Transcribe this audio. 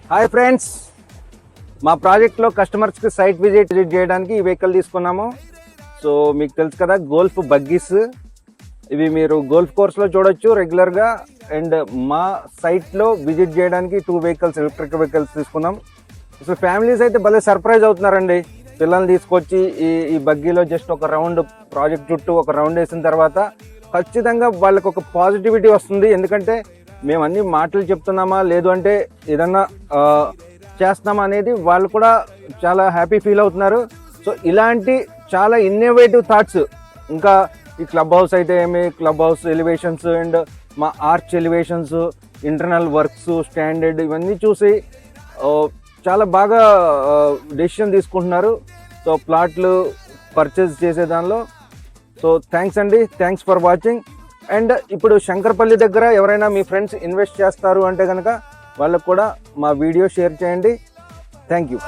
Hi friends, మా ప్రాజెక్ట్లో కస్టమర్స్కి సైట్ విజిట్ చేయడానికి ఈ వెహికల్ తీసుకున్నాము. సో మీకు తెలుసు కదా, గోల్ఫ్ బగ్గీస్. ఇవి మీరు గోల్ఫ్ కోర్స్లో చూడొచ్చు రెగ్యులర్గా. అండ్ మా సైట్లో విజిట్ చేయడానికి 2 వెహికల్స్, ఎలక్ట్రిక్ వెహికల్స్ తీసుకున్నాం. అసలు ఫ్యామిలీస్ అయితే భలే సర్ప్రైజ్ అవుతున్నారండి. పిల్లల్ని తీసుకొచ్చి ఈ బగ్గీలో జస్ట్ ఒక రౌండ్, ప్రాజెక్ట్ చుట్టూ ఒక రౌండ్ వేసిన తర్వాత ఖచ్చితంగా వాళ్ళకి ఒక పాజిటివిటీ వస్తుంది. ఎందుకంటే మేము అన్ని మాటలు చెప్తున్నామా, లేదు అంటే ఏదన్నా చేస్తున్నామా అనేది వాళ్ళు కూడా చాలా హ్యాపీ ఫీల్ అవుతున్నారు. సో ఇలాంటి చాలా ఇన్నోవేటివ్ థాట్స్, ఇంకా ఈ క్లబ్ హౌస్ అయితే ఏమి, క్లబ్ హౌస్ ఎలివేషన్స్ అండ్ మా arch elevations, internal works, standard, ఇవన్నీ చూసి చాలా బాగా డెసిషన్ తీసుకుంటున్నారు. సో ప్లాట్లు పర్చేజ్ చేసే దానిలో. సో థ్యాంక్స్ అండి, థ్యాంక్స్ ఫర్ వాచింగ్. అండ్ ఇప్పుడు శంకర్పల్లి దగ్గర ఎవరైనా మీ ఫ్రెండ్స్ ఇన్వెస్ట్ చేస్తారు అంటే కనుక వాళ్ళకు కూడా మా వీడియో షేర్ చేయండి. Thank you.